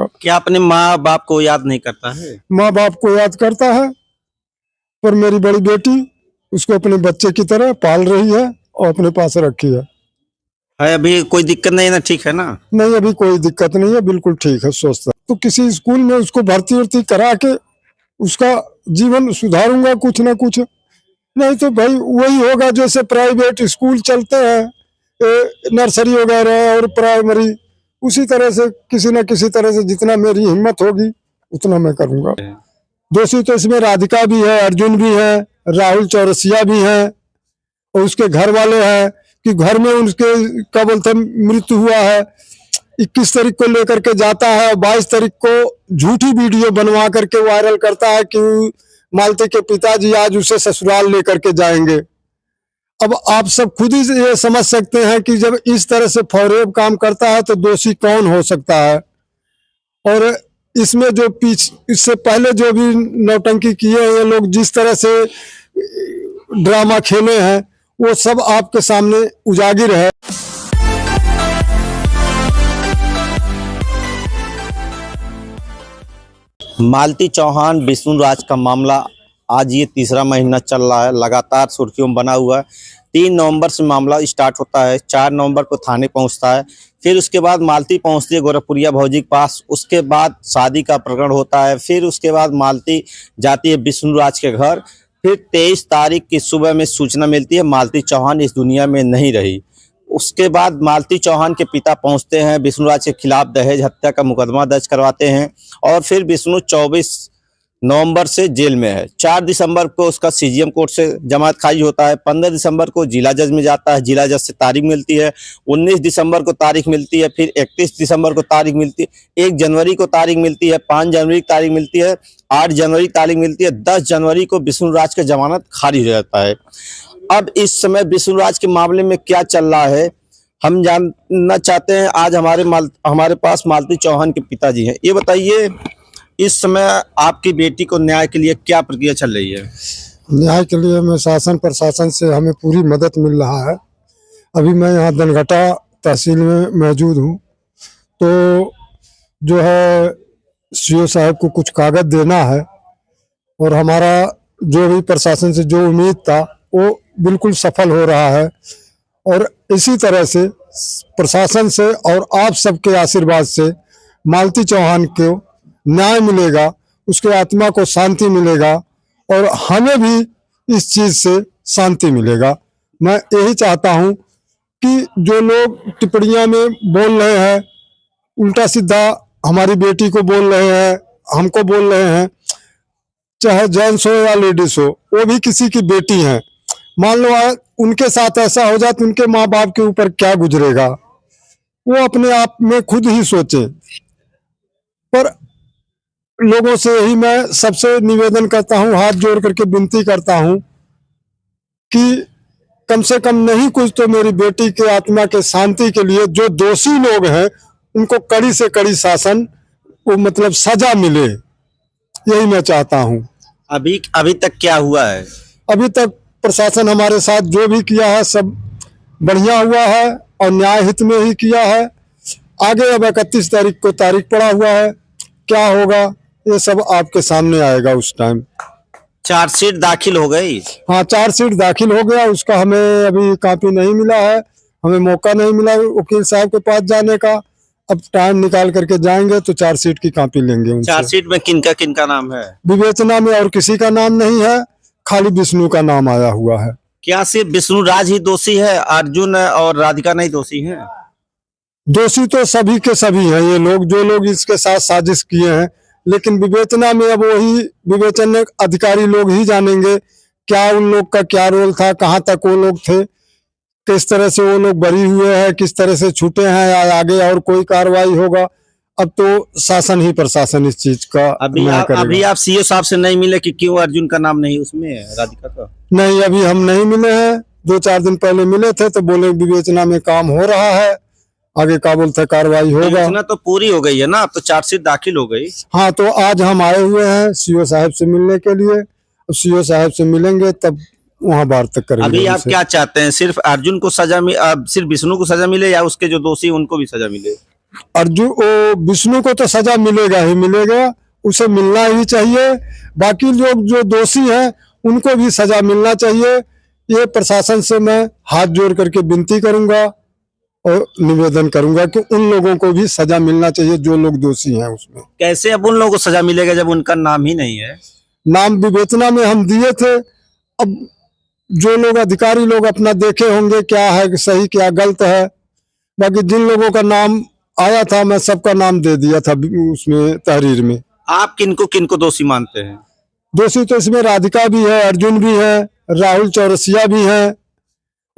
होगा। क्या अपने माँ बाप को याद नहीं करता है? माँ बाप को याद करता है, पर मेरी बड़ी बेटी उसको अपने बच्चे की तरह पाल रही है और अपने पास रखी है। अभी कोई दिक्कत नहीं है ना? ठीक है ना? नहीं, अभी कोई दिक्कत नहीं है, बिल्कुल ठीक है, स्वस्थ है। तो किसी स्कूल में उसको भर्ती वर्ती करा के उसका जीवन सुधारूंगा कुछ ना कुछ। नहीं तो भाई वही होगा जैसे प्राइवेट स्कूल चलते हैं, नर्सरी वगैरह और प्राइमरी, उसी तरह से किसी न किसी तरह से जितना मेरी हिम्मत होगी उतना मैं करूंगा। दोषी तो इसमें राधिका भी है, अर्जुन भी है, राहुल चौरसिया भी है और उसके घर वाले हैं कि घर में उनके क्या बोलते मृत्यु हुआ है। 21 तारीख को लेकर के जाता है, 22 तारीख को झूठी वीडियो बनवा करके वायरल करता है कि मालती के पिताजी आज उसे ससुराल लेकर के जाएंगे। अब आप सब खुद ही ये समझ सकते हैं कि जब इस तरह से फौरेब काम करता है तो दोषी कौन हो सकता है। और इसमें जो इससे पहले जो भी नौटंकी किए हैं ये लोग, जिस तरह से ड्रामा खेले हैं, वो सब आपके सामने उजागर है। मालती चौहान विष्णुराज का मामला आज ये तीसरा महीना चल रहा है, लगातार सुर्खियों में बना हुआ है। 3 नवंबर से मामला स्टार्ट होता है, 4 नवंबर को थाने पहुंचता है, फिर उसके बाद मालती पहुंचती है गोरखपुरिया भौजी के पास, उसके बाद शादी का प्रकरण होता है, फिर उसके बाद मालती जाती है विष्णुराज के घर। फिर 23 तारीख की सुबह में सूचना मिलती है मालती चौहान इस दुनिया में नहीं रही। उसके बाद मालती चौहान के पिता पहुंचते हैं, विष्णुराज के खिलाफ दहेज हत्या का मुकदमा दर्ज करवाते हैं और फिर विष्णु 24 नवंबर से जेल में है। 4 दिसंबर को उसका सीजीएम कोर्ट से जमानत खारिज होता है। 15 दिसंबर को जिला जज में जाता है, जिला जज से तारीख मिलती है। 19 दिसंबर को तारीख मिलती है, फिर 31 दिसंबर को तारीख मिलती है, 1 जनवरी को तारीख मिलती है, 5 जनवरी की तारीख मिलती है, 8 जनवरी की तारीख मिलती है, 10 जनवरी को विष्णुराज का जमानत खारिज हो जाता है। अब इस समय विष्णुराज के मामले में क्या चल रहा है हम जानना चाहते हैं। आज हमारे पास मालती चौहान के पिताजी हैं। ये बताइए, इस समय आपकी बेटी को न्याय के लिए क्या प्रक्रिया चल रही है? न्याय के लिए मैं शासन प्रशासन से हमें पूरी मदद मिल रहा है। अभी मैं यहाँ दनघटा तहसील में मौजूद हूँ, तो जो है सीओ साहब को कुछ कागज देना है और हमारा जो भी प्रशासन से जो उम्मीद था वो बिल्कुल सफल हो रहा है। और इसी तरह से प्रशासन से और आप सबके आशीर्वाद से मालती चौहान को न्याय मिलेगा, उसके आत्मा को शांति मिलेगा और हमें भी इस चीज से शांति मिलेगा। मैं यही चाहता हूं कि जो लोग टिप्पणियां में बोल रहे हैं, उल्टा सीधा हमारी बेटी को बोल रहे हैं, हमको बोल रहे हैं, चाहे जेंट्स हो या लेडीज हो, वो भी किसी की बेटी हैं। मान लो उनके साथ ऐसा हो जाए तो उनके माँ बाप के ऊपर क्या गुजरेगा, वो अपने आप में खुद ही सोचें। पर लोगों से यही मैं सबसे निवेदन करता हूं, हाथ जोड़ करके विनती करता हूं कि कम से कम नहीं कुछ तो मेरी बेटी के आत्मा के शांति के लिए जो दोषी लोग हैं उनको कड़ी से कड़ी शासन वो मतलब सजा मिले, यही मैं चाहता हूं। अभी तक क्या हुआ है? अभी तक प्रशासन हमारे साथ जो भी किया है सब बढ़िया हुआ है और न्याय हित में ही किया है। आगे अब 31 तारीख को तारीख पड़ा हुआ है, क्या होगा ये सब आपके सामने आएगा उस टाइम। चार्जशीट दाखिल हो गई? हाँ, चार्जशीट दाखिल हो गया, उसका हमें अभी कॉपी नहीं मिला है, हमें मौका नहीं मिला वकील साहब के पास जाने का। अब टाइम निकाल करके जाएंगे तो चार्जशीट की कॉपी लेंगे उनसे। चार्जशीट में किनका नाम है? विवेचना में और किसी का नाम नहीं है, खाली विष्णु का नाम आया हुआ है। क्या सिर्फ विष्णुराज ही दोषी है, अर्जुन और राधिका नहीं दोषी हैं? दोषी तो सभी के सभी हैं ये लोग, जो लोग इसके साथ साजिश किए हैं, लेकिन विवेचना में अब वही विवेचन अधिकारी लोग ही जानेंगे क्या उन लोग का क्या रोल था, कहाँ तक वो लोग थे, किस तरह से वो लोग बरी हुए हैं, किस तरह से छूटे हैं, या आगे और कोई कार्रवाई होगा। अब तो शासन ही प्रशासन इस चीज का अभी आप सीओ साहब से नहीं मिले कि क्यों अर्जुन का नाम नहीं उसमें, राधिका का? नहीं, अभी हम नहीं मिले हैं। 2-4 दिन पहले मिले थे तो बोले विवेचना में काम हो रहा है, आगे का बोलते कार्रवाई होगा। विवेचना तो पूरी हो गई है ना, अब तो चार्जशीट दाखिल हो गई। हाँ, तो आज हम आए हुए हैं सीओ साहब से मिलने के लिए। अब सीओ साहब से मिलेंगे तब वहाँ वार्ता करेंगे। अभी आप क्या चाहते हैं, सिर्फ अर्जुन को सजा सिर्फ विष्णु को सजा मिले या उसके जो दोषी उनको भी सजा मिले? अर्जुन वो विष्णु को तो सजा मिलेगा ही मिलेगा, उसे मिलना ही चाहिए। बाकी लोग जो दोषी हैं उनको भी सजा मिलना चाहिए। ये प्रशासन से मैं हाथ जोड़ करके विनती करूंगा और निवेदन करूंगा कि उन लोगों को भी सजा मिलना चाहिए जो लोग दोषी हैं उसमें। कैसे अब उन लोगों को सजा मिलेगा जब उनका नाम ही नहीं है? नाम विवेचना में हम दिए थे, अब जो लोग अधिकारी लोग अपना देखे होंगे क्या है सही क्या गलत है। बाकी जिन लोगों का नाम आया था मैं सबका नाम दे दिया था उसमें तहरीर में। आप किनको किनको दोषी मानते हैं? दोषी तो इसमें राधिका भी है, अर्जुन भी है, राहुल चौरसिया भी है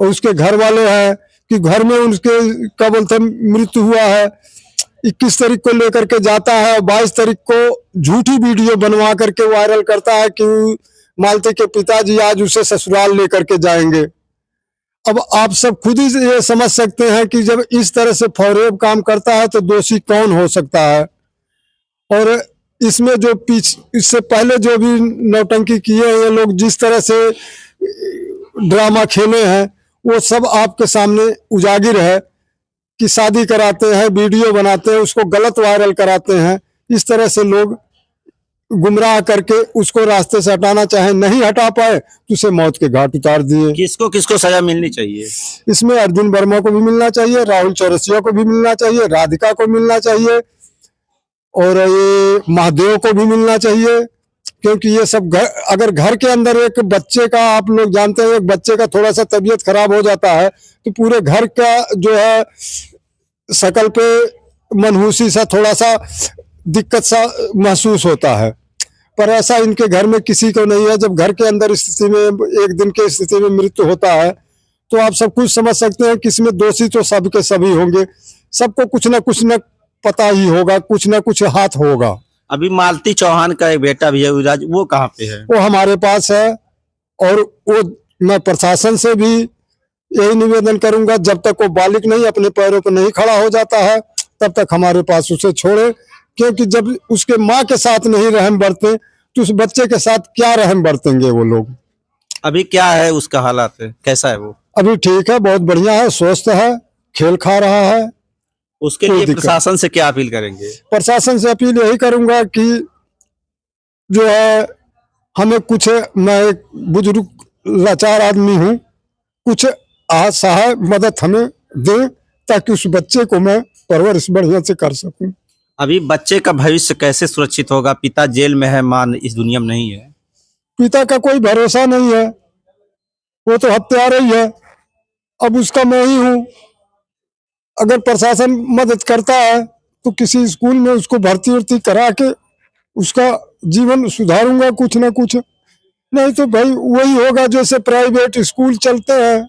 और उसके घर वाले हैं कि घर में उनके क्या बोलते मृत्यु हुआ है। 21 तारीख को लेकर के जाता है, 22 तारीख को झूठी वीडियो बनवा करके वायरल करता है कि मालती के पिताजी आज उसे ससुराल लेकर के जाएंगे। अब आप सब खुद ही ये समझ सकते हैं कि जब इस तरह से फौरेब काम करता है तो दोषी कौन हो सकता है। और इसमें जो इससे पहले जो भी नौटंकी किए हैं ये लोग, जिस तरह से ड्रामा खेले हैं वो सब आपके सामने उजागिर है कि शादी कराते हैं, वीडियो बनाते हैं, उसको गलत वायरल कराते हैं। इस तरह से लोग गुमराह करके उसको रास्ते से हटाना चाहे, नहीं हटा पाए तो उसे मौत के घाट उतार दिए। किसको किसको सजा मिलनी चाहिए? इसमें अर्जुन वर्मा को भी मिलना चाहिए, राहुल चौरसिया को भी मिलना चाहिए, राधिका को मिलना चाहिए और ये महादेव को भी मिलना चाहिए। क्योंकि ये सब अगर घर के अंदर एक बच्चे का, आप लोग जानते हैं, एक बच्चे का थोड़ा सा तबीयत खराब हो जाता है तो पूरे घर का जो है शकल पे मनहूसी सा थोड़ा सा दिक्कत सा महसूस होता है। पर ऐसा इनके घर में किसी को नहीं है। जब घर के अंदर स्थिति में एक दिन की स्थिति में मृत्यु होता है तो आप सब कुछ समझ सकते हैं कि इसमें दोषी तो सब के सभी होंगे। सबको कुछ न पता ही होगा, कुछ न कुछ हाथ होगा। अभी मालती चौहान का एक बेटा भी है युवराज, वो कहाँ पे है? वो हमारे पास है और वो मैं प्रशासन से भी यही निवेदन करूंगा, जब तक वो बालिक नहीं अपने पैरों पर नहीं खड़ा हो जाता है तब तक हमारे पास उसे छोड़े। क्योंकि जब उसके माँ के साथ नहीं रहम बरते तो उस बच्चे के साथ क्या रहम बरतेंगे वो लोग। अभी क्या है उसका हालात है, कैसा है वो? अभी ठीक है, बहुत बढ़िया है, स्वस्थ है, खेल खा रहा है। उसके लिए प्रशासन से क्या अपील करेंगे? प्रशासन से अपील यही करूंगा कि जो है हमें कुछ, मैं एक बुजुर्ग लाचार आदमी हूँ, कुछ सहाय मदद हमें दें ताकि उस बच्चे को मैं परवरिश बढ़िया से कर सकूं। अभी बच्चे का भविष्य कैसे सुरक्षित होगा? पिता जेल में है, मां इस दुनिया में नहीं है। पिता का कोई भरोसा नहीं है, वो तो हत्यारा ही है। अब उसका मैं ही हूँ। अगर प्रशासन मदद करता है तो किसी स्कूल में उसको भर्ती वर्ती करा के उसका जीवन सुधारूंगा कुछ ना कुछ। नहीं तो भाई वही होगा जैसे प्राइवेट स्कूल चलते हैं,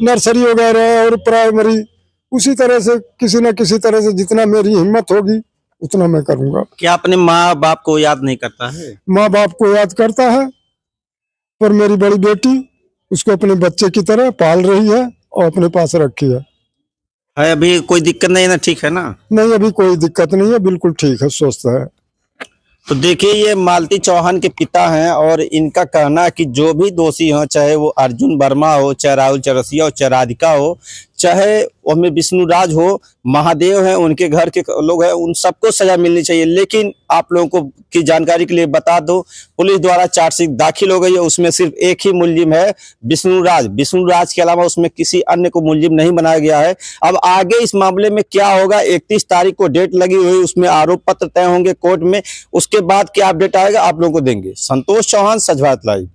नर्सरी वगैरह और प्राइमरी, उसी तरह से किसी न किसी तरह से जितना मेरी हिम्मत होगी उतना मैं करूंगा। क्या अपने माँ बाप को याद नहीं करता है? माँ बाप को याद करता है, पर मेरी बड़ी बेटी उसको अपने बच्चे की तरह पाल रही है और अपने पास रखी है। अभी कोई दिक्कत नहीं है ना? ठीक है ना? नहीं, अभी कोई दिक्कत नहीं है, बिल्कुल ठीक है, स्वस्थ है। तो देखिए ये मालती चौहान के पिता हैं और इनका कहना है कि जो भी दोषी हो, चाहे वो अर्जुन वर्मा हो, चाहे राहुल चौरसिया हो, चाहे राधिका हो, चाहे उनमें विष्णुराज हो, महादेव हैं, उनके घर के लोग हैं, उन सबको सजा मिलनी चाहिए। लेकिन आप लोगों को की जानकारी के लिए बता दो, पुलिस द्वारा चार्जशीट दाखिल हो गई है। उसमें सिर्फ एक ही मुलजिम है, विष्णुराज के अलावा उसमें किसी अन्य को मुलजिम नहीं बनाया गया है। अब आगे इस मामले में क्या होगा, 31 तारीख को डेट लगी हुई, उसमें आरोप पत्र तय होंगे कोर्ट में। उसके बाद क्या अपडेट आएगा आप लोगों को देंगे। संतोष चौहान, सच बात लाइव।